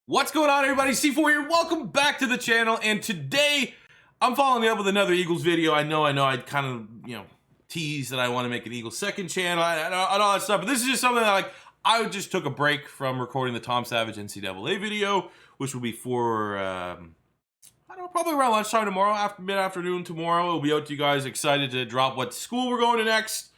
What's going on, everybody? C4 here. Welcome back to the channel. And today, I'm following up with another Eagles video. I know. I'd kind of, tease that I want to make an Eagles second channel and all that stuff. But this is just something that, I just took a break from recording the Tom Savage NCAA video, which will be for, probably around lunchtime tomorrow, mid-afternoon tomorrow. It'll be out to you guys. Excited to drop what school we're going to next,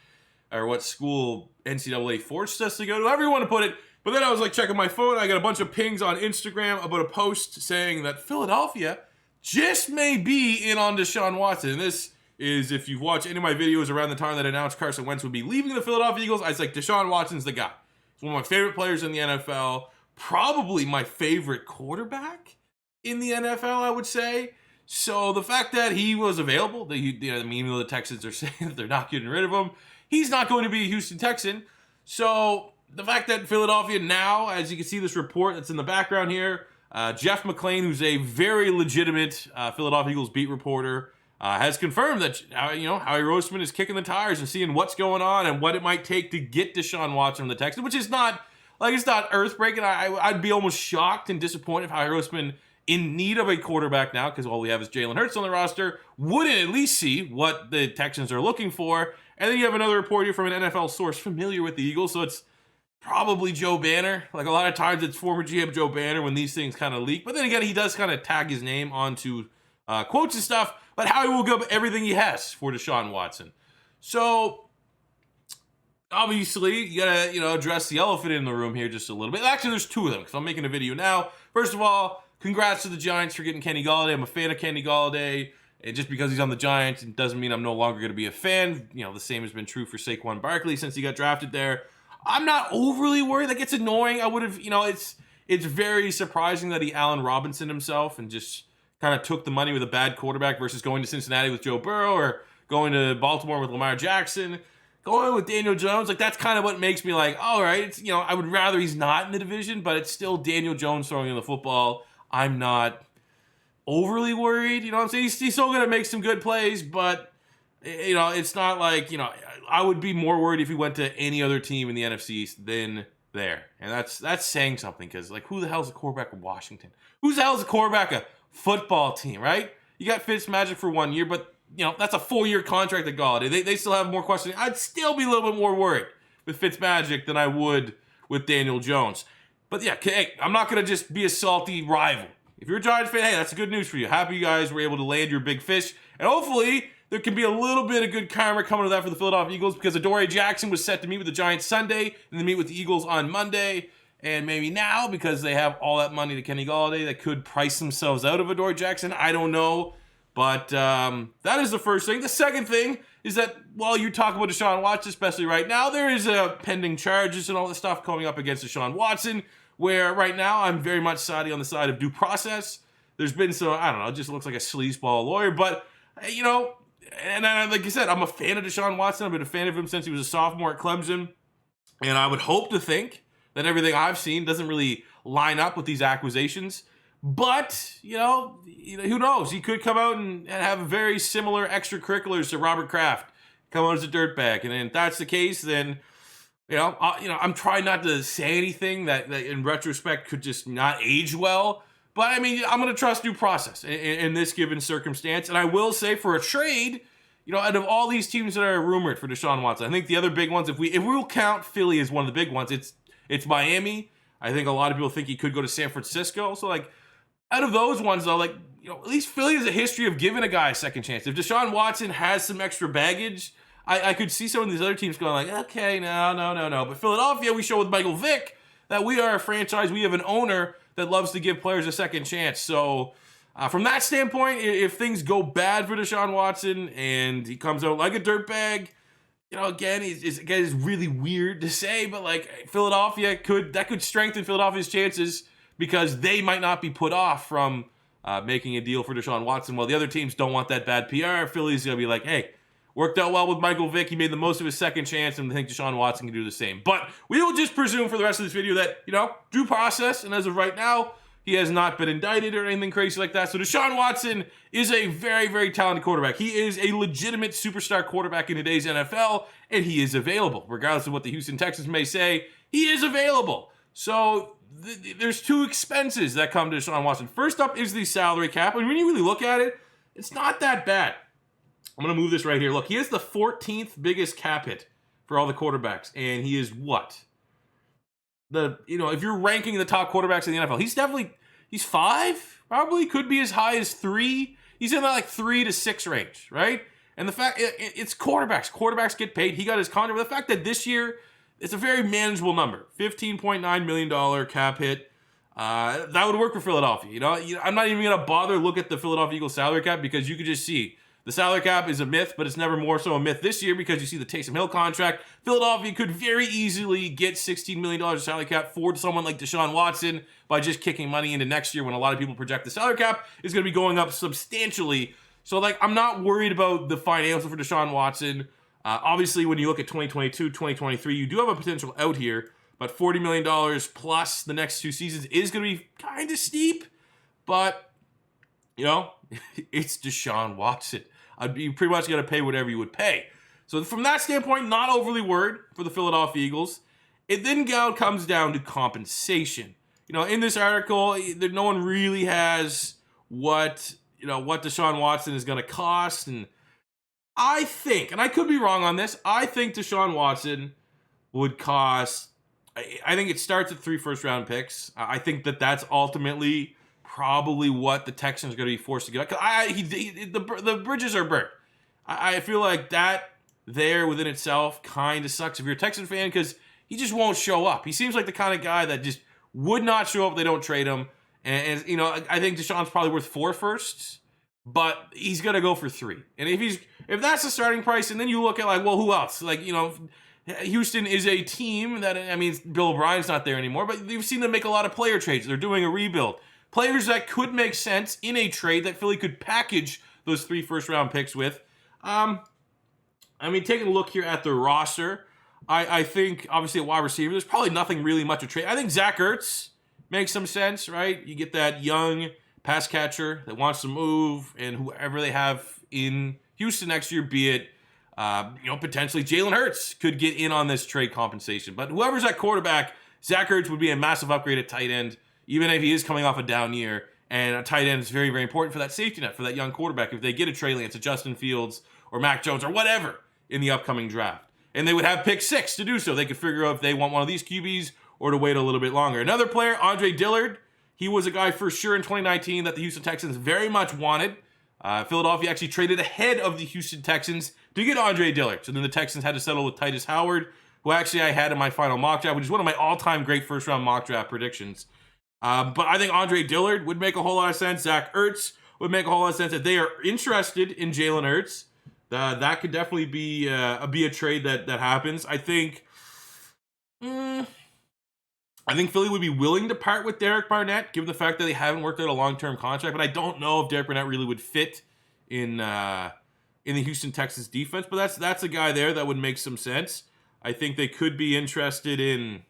or what school NCAA forced us to go to, however you want to put it. But then I was checking my phone. I got a bunch of pings on Instagram about a post saying that Philadelphia just may be in on Deshaun Watson. And this is, if you've watched any of my videos around the time that I announced Carson Wentz would be leaving the Philadelphia Eagles, I was like, Deshaun Watson's the guy. He's one of my favorite players in the NFL. Probably my favorite quarterback in the NFL, I would say. So the fact that he was available, even though the Texans are saying that they're not getting rid of him, he's not going to be a Houston Texan. So the fact that Philadelphia now, as you can see this report that's in the background here, Jeff McClain, who's a very legitimate Philadelphia Eagles beat reporter, has confirmed that Howie Roseman is kicking the tires and seeing what's going on and what it might take to get Deshaun Watson from the Texans, which is not it's not earth-breaking. I'd be almost shocked and disappointed if Howie Roseman, in need of a quarterback now, because all we have is Jalen Hurts on the roster, wouldn't at least see what the Texans are looking for. And then you have another report here from an NFL source familiar with the Eagles, so it's probably Joe Banner. A lot of times it's former GM Joe Banner when these things kind of leak. But then again, he does kind of tag his name onto quotes and stuff. But Howie will give everything he has for Deshaun Watson. So obviously, you gotta address the elephant in the room here just a little bit. Actually, there's two of them because I'm making a video now. First of all, congrats to the Giants for getting Kenny Golladay. I'm a fan of Kenny Golladay. And just because he's on the Giants, it doesn't mean I'm no longer going to be a fan. The same has been true for Saquon Barkley since he got drafted there. I'm not overly worried. It's annoying. I would have, it's very surprising that he Allen Robinson himself and just kind of took the money with a bad quarterback versus going to Cincinnati with Joe Burrow or going to Baltimore with Lamar Jackson, going with Daniel Jones. That's kind of what makes me all right, it's, I would rather he's not in the division, but it's still Daniel Jones throwing in the football. I'm not overly worried. You know what I'm saying? He's still going to make some good plays, but it's not I would be more worried if he went to any other team in the NFC East than there. And that's saying something, because who the hell's the quarterback of Washington? Who the hell's the quarterback of football team, right? You got Fitzmagic for 1 year, but that's a 4-year contract at Golladay. They still have more questions. I'd still be a little bit more worried with Fitzmagic than I would with Daniel Jones. But yeah, hey, I'm not going to just be a salty rival. If you're a Giants fan, hey, that's good news for you. Happy you guys were able to land your big fish. And hopefully there can be a little bit of good karma coming to that for the Philadelphia Eagles, because Adoree Jackson was set to meet with the Giants Sunday and then meet with the Eagles on Monday. And maybe now, because they have all that money to Kenny Golladay, that could price themselves out of Adoree Jackson. I don't know. But that is the first thing. The second thing is that while you talk about Deshaun Watson, especially right now, there is pending charges and all this stuff coming up against Deshaun Watson, where right now I'm very much siding on the side of due process. There's been some, I don't know, it just looks like a sleazeball lawyer. But, and like I said, I'm a fan of Deshaun Watson. I've been a fan of him since he was a sophomore at Clemson. And I would hope to think that everything I've seen doesn't really line up with these accusations. But, who knows? He could come out and have very similar extracurriculars to Robert Kraft, come out as a dirtbag. And if that's the case, then, I'm trying not to say anything that in retrospect could just not age well. But, I'm going to trust due process in this given circumstance. And I will say, for a trade, out of all these teams that are rumored for Deshaun Watson, I think the other big ones, if we'll count Philly as one of the big ones, it's Miami. I think a lot of people think he could go to San Francisco. So, out of those ones, though, at least Philly has a history of giving a guy a second chance. If Deshaun Watson has some extra baggage, I could see some of these other teams going okay, no. But Philadelphia, we show with Michael Vick that we are a franchise. We have an owner that loves to give players a second chance. So from that standpoint, if things go bad for Deshaun Watson and he comes out like a dirtbag, again, it's really weird to say, but Philadelphia could strengthen Philadelphia's chances, because they might not be put off from making a deal for Deshaun Watson. While the other teams don't want that bad PR, Philly's going to be hey, worked out well with Michael Vick. He made the most of his second chance, and I think Deshaun Watson can do the same. But we will just presume for the rest of this video that, due process, and as of right now, he has not been indicted or anything crazy like that. So Deshaun Watson is a very, very talented quarterback. He is a legitimate superstar quarterback in today's NFL, and he is available. Regardless of what the Houston Texans may say, he is available. So there's two expenses that come to Deshaun Watson. First up is the salary cap. And when you really look at it, it's not that bad. I'm going to move this right here. Look, he has the 14th biggest cap hit for all the quarterbacks. And he is what? If you're ranking the top quarterbacks in the NFL, he's 5, probably. Could be as high as 3. He's in that like 3 to 6 range, right? And the fact, it's quarterbacks. Quarterbacks get paid. He got his contract. But the fact that this year, it's a very manageable number. $15.9 million cap hit. That would work for Philadelphia. I'm not even going to bother look at the Philadelphia Eagles salary cap because you could just see the salary cap is a myth, but it's never more so a myth this year because you see the Taysom Hill contract. Philadelphia could very easily get $16 million salary cap for someone like Deshaun Watson by just kicking money into next year when a lot of people project the salary cap is going to be going up substantially. So, I'm not worried about the financial for Deshaun Watson. Obviously, when you look at 2022, 2023, you do have a potential out here, but $40 million plus the next 2 seasons is going to be kind of steep, but, it's Deshaun Watson. You pretty much got to pay whatever you would pay. So from that standpoint, not overly worried for the Philadelphia Eagles. It then comes down to compensation. In this article, no one really has what Deshaun Watson is going to cost. And I think, and I could be wrong on this, I think Deshaun Watson would cost, I think it starts at 3 first-round picks. I think that's ultimately probably what the Texans are going to be forced to get. The bridges are burnt. I feel like that there within itself kind of sucks if you're a Texan fan because he just won't show up. He seems like the kind of guy that just would not show up if they don't trade him. And I think Deshaun's probably worth 4 firsts, but he's going to go for 3. And if that's the starting price, and then you look at who else? Houston is a team that, Bill O'Brien's not there anymore, but you've seen them make a lot of player trades. They're doing a rebuild. Players that could make sense in a trade that Philly could package those 3 first-round picks with. Taking a look here at the roster, I think, obviously, at wide receiver, there's probably nothing really much to trade. I think Zach Ertz makes some sense, right? You get that young pass catcher that wants to move, and whoever they have in Houston next year, be it, potentially Jalen Hurts could get in on this trade compensation. But whoever's at quarterback, Zach Ertz would be a massive upgrade at tight end, even if he is coming off a down year. And a tight end is very, very important for that safety net, for that young quarterback. If they get a Trey Lance, a Justin Fields, or Mac Jones, or whatever in the upcoming draft. And they would have pick 6 to do so. They could figure out if they want one of these QBs or to wait a little bit longer. Another player, Andre Dillard. He was a guy for sure in 2019 that the Houston Texans very much wanted. Philadelphia actually traded ahead of the Houston Texans to get Andre Dillard. So then the Texans had to settle with Titus Howard, who actually I had in my final mock draft, which is one of my all-time great first-round mock draft predictions. But I think Andre Dillard would make a whole lot of sense. Zach Ertz would make a whole lot of sense. If they are interested in Jalen Hurts, that could definitely be a trade that happens. I think Philly would be willing to part with Derek Barnett, given the fact that they haven't worked out a long-term contract. But I don't know if Derek Barnett really would fit in the Houston Texans defense. But that's a guy there that would make some sense. I think they could be interested in.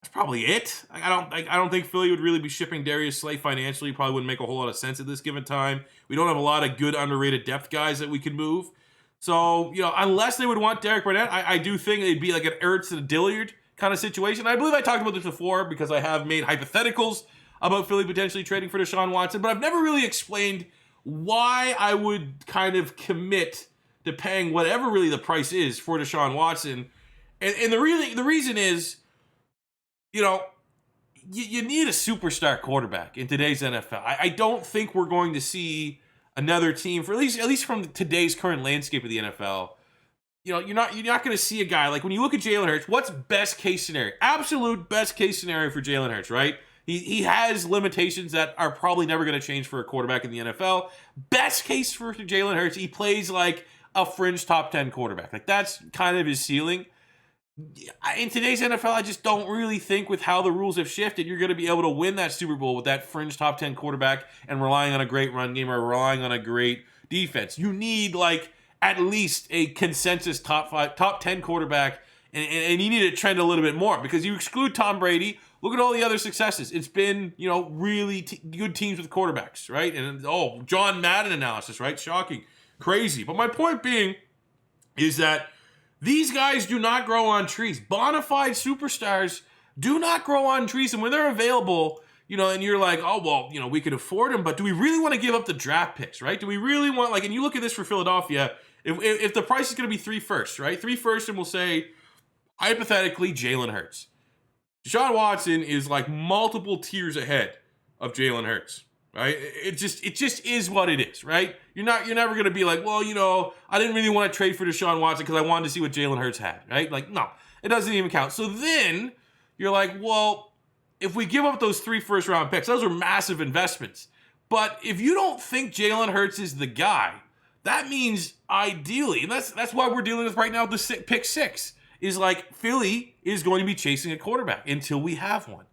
That's probably it. I don't think Philly would really be shipping Darius Slay financially. Probably wouldn't make a whole lot of sense at this given time. We don't have a lot of good underrated depth guys that we could move. So, unless they would want Derek Barnett, I do think it'd be like an Ertz and a Dillard kind of situation. I believe I talked about this before because I have made hypotheticals about Philly potentially trading for Deshaun Watson, but I've never really explained why I would kind of commit to paying whatever really the price is for Deshaun Watson. And the reason is, you need a superstar quarterback in today's NFL. I don't think we're going to see another team, for at least from today's current landscape of the NFL. You're not going to see a guy like when you look at Jalen Hurts. What's best case scenario? Absolute best case scenario for Jalen Hurts, right? He has limitations that are probably never going to change for a quarterback in the NFL. Best case for Jalen Hurts, he plays like a fringe top 10 quarterback. Like that's kind of his ceiling. In today's NFL, I just don't really think with how the rules have shifted, you're going to be able to win that Super Bowl with that fringe top 10 quarterback and relying on a great run game or relying on a great defense. You need at least a consensus top 10 quarterback, and you need to trend a little bit more because you exclude Tom Brady. Look at all the other successes. It's been, really good teams with quarterbacks, right? And John Madden analysis, right? Shocking, crazy. But my point being is that these guys do not grow on trees. Bonafide superstars do not grow on trees. And when they're available, and you're like, oh, well, we could afford them, but do we really want to give up the draft picks, right? Do we really want, and you look at this for Philadelphia, if the price is going to be 3 firsts, right? 3 firsts, and we'll say, hypothetically, Jalen Hurts. Deshaun Watson is like multiple tiers ahead of Jalen Hurts, right? It just is what it is, right? You're never going to be like, well, I didn't really want to trade for Deshaun Watson because I wanted to see what Jalen Hurts had, right? Like, no, it doesn't even count. So then you're like, well, if we give up those 3 first-round picks, those are massive investments. But if you don't think Jalen Hurts is the guy, that means ideally, and that's why we're dealing with right now the pick 6, is like Philly is going to be chasing a quarterback until we have one.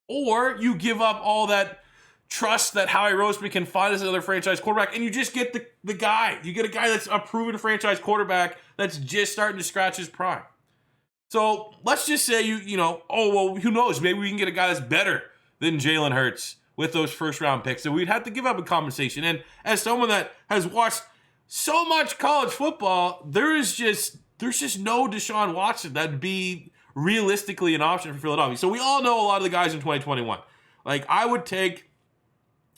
Or you give up all that trust that Howie Roseman can find us another franchise quarterback, and you just get the guy. You get a guy that's a proven franchise quarterback that's just starting to scratch his prime. So let's just say oh, well, who knows? Maybe we can get a guy that's better than Jalen Hurts with those first-round picks. So we'd have to give up a compensation. And as someone that has watched so much college football, there's just no Deshaun Watson that'd be realistically an option for Philadelphia. So we all know a lot of the guys in 2021. Like, I would take,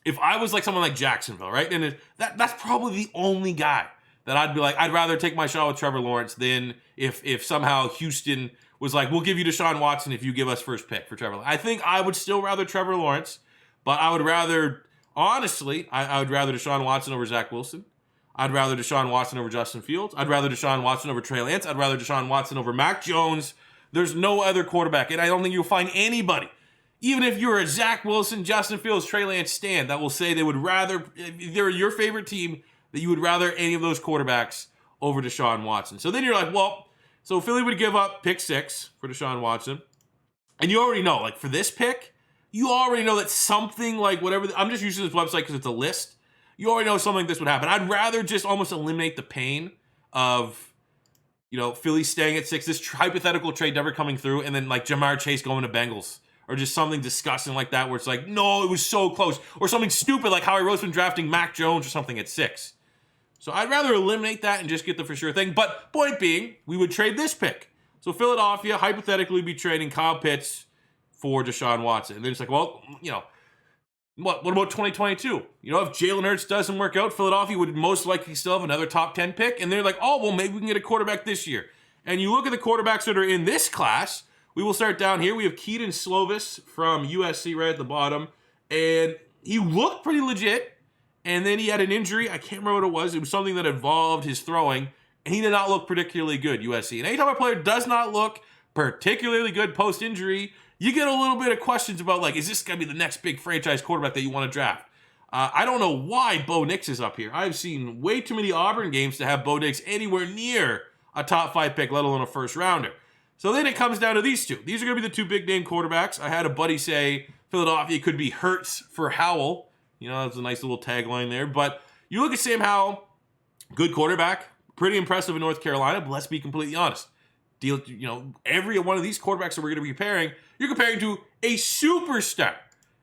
if I was like someone like Jacksonville, right? And that's probably the only guy that I'd be like, I'd rather take my shot with Trevor Lawrence than if somehow Houston was like, we'll give you Deshaun Watson if you give us first pick for Trevor. I think I would still rather Trevor Lawrence, but I would rather, honestly, I would rather Deshaun Watson over Zach Wilson. I'd rather Deshaun Watson over Justin Fields. I'd rather Deshaun Watson over Trey Lance. I'd rather Deshaun Watson over Mac Jones. There's no other quarterback, and I don't think you'll find anybody, even if you're a Zach Wilson, Justin Fields, Trey Lance stand, that will say they would rather, if they're your favorite team, that you would rather any of those quarterbacks over Deshaun Watson. So then you're like, well, so Philly would give up pick 6 for Deshaun Watson, and you already know, like for this pick, you already know that something like whatever, I'm just using this website because it's a list. You already know something like this would happen. I'd rather just almost eliminate the pain of, Philly staying at 6, this hypothetical trade never coming through, and then like Jamar Chase going to Bengals, or just something disgusting like that where it's like, no, it was so close, or something stupid like Howie Roseman drafting Mac Jones or something at 6. So I'd rather eliminate that and just get the for sure thing. But point being, we would trade this pick. So Philadelphia hypothetically be trading Kyle Pitts for Deshaun Watson. And then it's like, well, what about 2022? If Jalen Hurts doesn't work out, Philadelphia would most likely still have another top 10 pick. And they're like, oh, well, maybe we can get a quarterback this year. And you look at the quarterbacks that are in this class. We will start down here. We have Keaton Slovis from USC right at the bottom. And he looked pretty legit. And then he had an injury. I can't remember what it was. It was something that involved his throwing. And he did not look particularly good, USC. And anytime a player does not look particularly good post-injury, you get a little bit of questions about, like, is this going to be the next big franchise quarterback that you want to draft? I don't know why Bo Nix is up here. I've seen way too many Auburn games to have Bo Nix anywhere near a top 5 pick, let alone a first rounder. So then it comes down to these two. These are going to be the 2 big name quarterbacks. I had a buddy say Philadelphia could be Hurts for Howell. That's a nice little tagline there. But you look at Sam Howell, good quarterback, pretty impressive in North Carolina, but let's be completely honest. Every one of these quarterbacks that we're going to be comparing, you're comparing to a superstar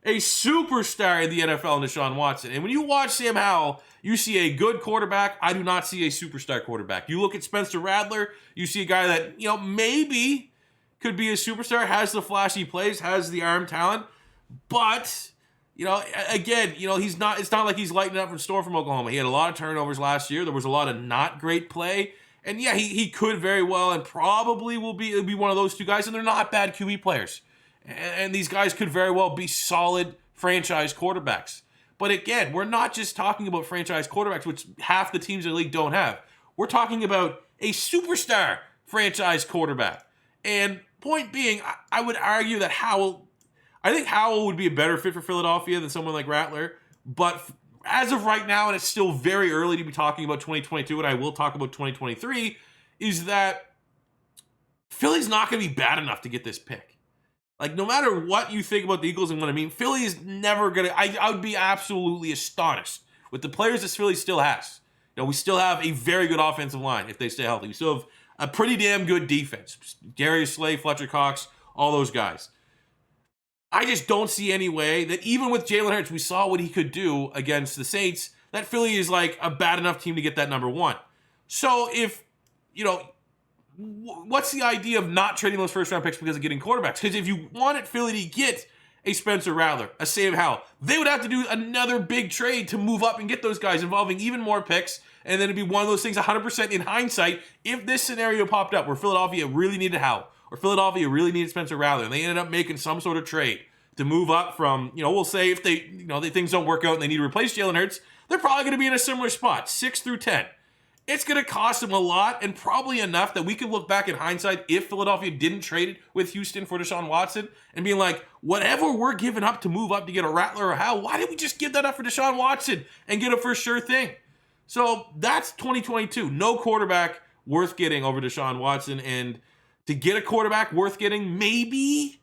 in the NFL in Deshaun Watson. And when you watch Sam Howell, you see a good quarterback. I do not see a superstar quarterback. You look at Spencer Rattler, you see a guy that, maybe could be a superstar, has the flashy plays, has the arm talent, but again, he's not. It's not like he's lighting up from Storm from Oklahoma. He had a lot of turnovers last year. There was a lot of not great play. And yeah, he could very well and probably will be one of those 2 guys, and they're not bad QB players. And these guys could very well be solid franchise quarterbacks. But again, we're not just talking about franchise quarterbacks, which half the teams in the league don't have. We're talking about a superstar franchise quarterback. And point being, I would argue that I think Howell would be a better fit for Philadelphia than someone like Rattler. But as of right now, and it's still very early to be talking about 2022, and I will talk about 2023, is that Philly's not going to be bad enough to get this pick. Like, no matter what you think about the Eagles and what I mean, Philly is never going to... I would be absolutely astonished with the players that Philly still has. We still have a very good offensive line if they stay healthy. We still have a pretty damn good defense. Darius Slay, Fletcher Cox, all those guys. I just don't see any way that even with Jalen Hurts, we saw what he could do against the Saints, that Philly is like a bad enough team to get that number 1. So if, what's the idea of not trading those first round picks because of getting quarterbacks? Because if you wanted Philly to get a Spencer Rattler, a Sam Howell, they would have to do another big trade to move up and get those guys, involving even more picks. And then it'd be one of those things 100% in hindsight. If this scenario popped up where Philadelphia really needed Howell or Philadelphia really needed Spencer Rattler, and they ended up making some sort of trade to move up from, we'll say if they, things don't work out and they need to replace Jalen Hurts, they're probably going to be in a similar spot, 6 through 10. It's going to cost them a lot, and probably enough that we can look back in hindsight if Philadelphia didn't trade it with Houston for Deshaun Watson and being like, whatever we're giving up to move up to get a Rattler or Howell, why didn't we just give that up for Deshaun Watson and get a for sure thing? So that's 2022. No quarterback worth getting over Deshaun Watson, and to get a quarterback worth getting, maybe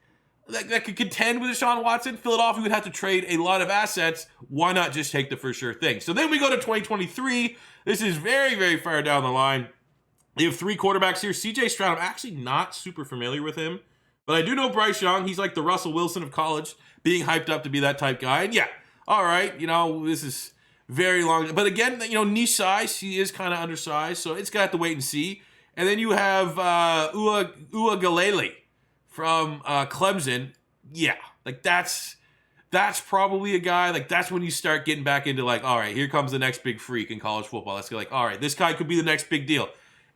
that could contend with Deshaun Watson, Philadelphia would have to trade a lot of assets. Why not just take the for sure thing? So then we go to 2023. This is very, very far down the line. You have 3 quarterbacks here. CJ Stroud, I'm actually not super familiar with him, but I do know Bryce Young. He's like the Russell Wilson of college, being hyped up to be that type guy. And yeah, all right, this is very long. But again, niche size, he is kind of undersized, so it's got to wait and see. And then you have Uiagalelei from Clemson. Yeah, that's probably a guy, that's when you start getting back into all right, here comes the next big freak in college football. Let's go all right, this guy could be the next big deal.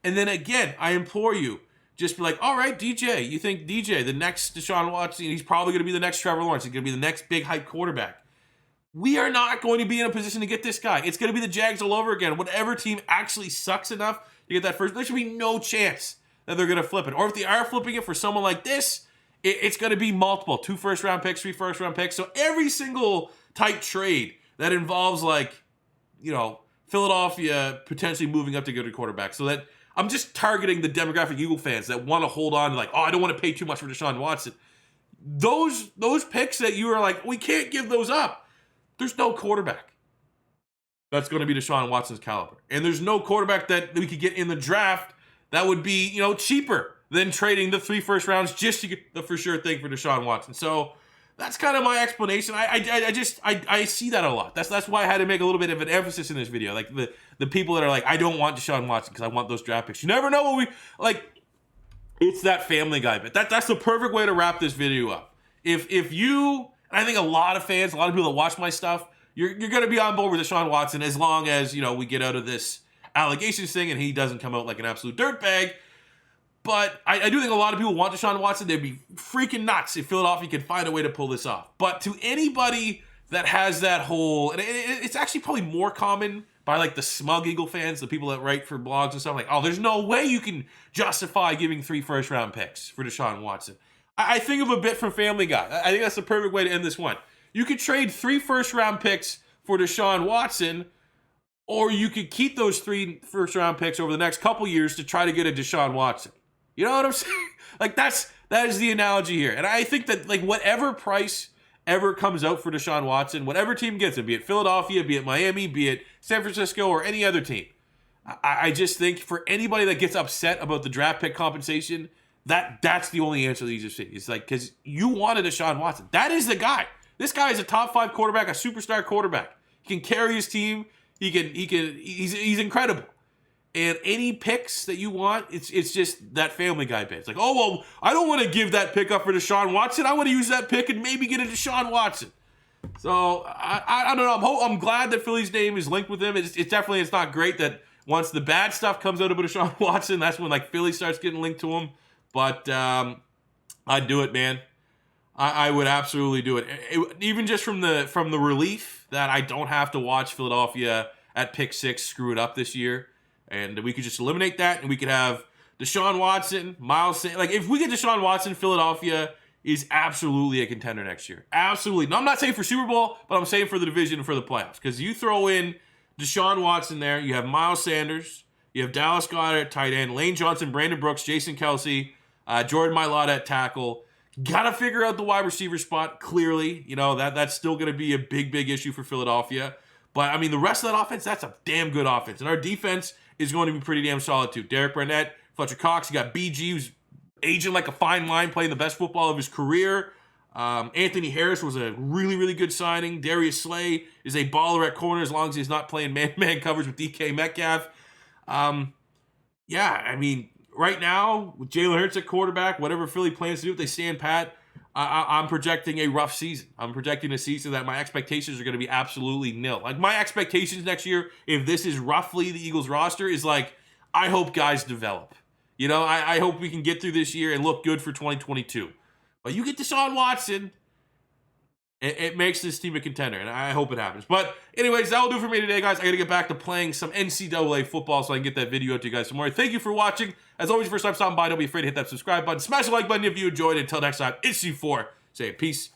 And then again, I implore you, just be all right, DJ, you think DJ, the next Deshaun Watson, he's probably going to be the next Trevor Lawrence. He's going to be the next big hype quarterback. We are not going to be in a position to get this guy. It's going to be the Jags all over again. Whatever team actually sucks enough to get that first, there should be no chance that they're going to flip it. Or if they are flipping it for someone like this, it's going to be multiple, 2 first-round picks, 3 first-round picks. So every single type trade that involves Philadelphia potentially moving up to get a quarterback. So that I'm just targeting the demographic Eagle fans that want to hold on to I don't want to pay too much for Deshaun Watson. Those picks that you are we can't give those up. There's no quarterback that's going to be Deshaun Watson's caliber. And there's no quarterback that we could get in the draft that would be, cheaper than trading the 3 first rounds just to get the for sure thing for Deshaun Watson. So that's kind of my explanation. I see that a lot. That's why I had to make a little bit of an emphasis in this video. The people that are I don't want Deshaun Watson because I want those draft picks. You never know what it's that Family Guy bit. That's the perfect way to wrap this video up. If you, and I think a lot of fans, a lot of people that watch my stuff, you're going to be on board with Deshaun Watson as long as, we get out of this allegations thing and he doesn't come out like an absolute dirtbag. But I do think a lot of people want Deshaun Watson. They'd be freaking nuts if Philadelphia could find a way to pull this off. But to anybody that has that whole, and it's actually probably more common by the smug Eagle fans, the people that write for blogs and stuff, there's no way you can justify giving 3 first-round picks for Deshaun Watson. I think of a bit from Family Guy. I think that's the perfect way to end this one. You could trade 3 first-round picks for Deshaun Watson, or you could keep those 3 first-round picks over the next couple years to try to get a Deshaun Watson. You know what I'm saying? That is the analogy here. And I think that whatever price ever comes out for Deshaun Watson, whatever team gets him, be it Philadelphia, be it Miami, be it San Francisco, or any other team, I just think for anybody that gets upset about the draft pick compensation, that's the only answer that you just see. It's because you wanted Deshaun Watson. That is the guy. This guy is a top 5 quarterback, a superstar quarterback. He can carry his team. He's incredible. And any picks that you want, it's just that Family Guy bit. It's I don't want to give that pick up for Deshaun Watson. I want to use that pick and maybe get a Deshaun Watson. So I don't know. I'm glad that Philly's name is linked with him. It's definitely, it's not great that once the bad stuff comes out about Deshaun Watson, that's when Philly starts getting linked to him. But I'd do it, man. I would absolutely do it. Even just from the relief that I don't have to watch Philadelphia at pick 6 screw it up this year. And we could just eliminate that, and we could have Deshaun Watson, Miles Sanders. If we get Deshaun Watson, Philadelphia is absolutely a contender next year. Absolutely. No, I'm not saying for Super Bowl, but I'm saying for the division and for the playoffs. Because you throw in Deshaun Watson there, you have Miles Sanders, you have Dallas Goedert at tight end, Lane Johnson, Brandon Brooks, Jason Kelsey, Jordan Mailata at tackle. Got to figure out the wide receiver spot, clearly. That's still going to be a big, big issue for Philadelphia. But, the rest of that offense, that's a damn good offense. And our defense is going to be pretty damn solid, too. Derek Barnett, Fletcher Cox, you got BG, who's aging like a fine wine, playing the best football of his career. Anthony Harris was a really, really good signing. Darius Slay is a baller at corner as long as he's not playing man-to-man coverage with DK Metcalf. right now, with Jalen Hurts at quarterback, whatever Philly plans to do, if they stand pat, I'm projecting a rough season. I'm projecting a season that my expectations are going to be absolutely nil. Like, my expectations next year, if this is roughly the Eagles roster, is like, I hope guys develop. You know, I hope we can get through this year and look good for 2022. But you get Deshaun Watson, it makes this team a contender, and I hope it happens. But anyways, that will do for me today, guys. I got to get back to playing some NCAA football so I can get that video out to you guys tomorrow. Thank you for watching. As always, first time stopping by, don't be afraid to hit that subscribe button. Smash the like button if you enjoyed. Until next time, it's C4. Say peace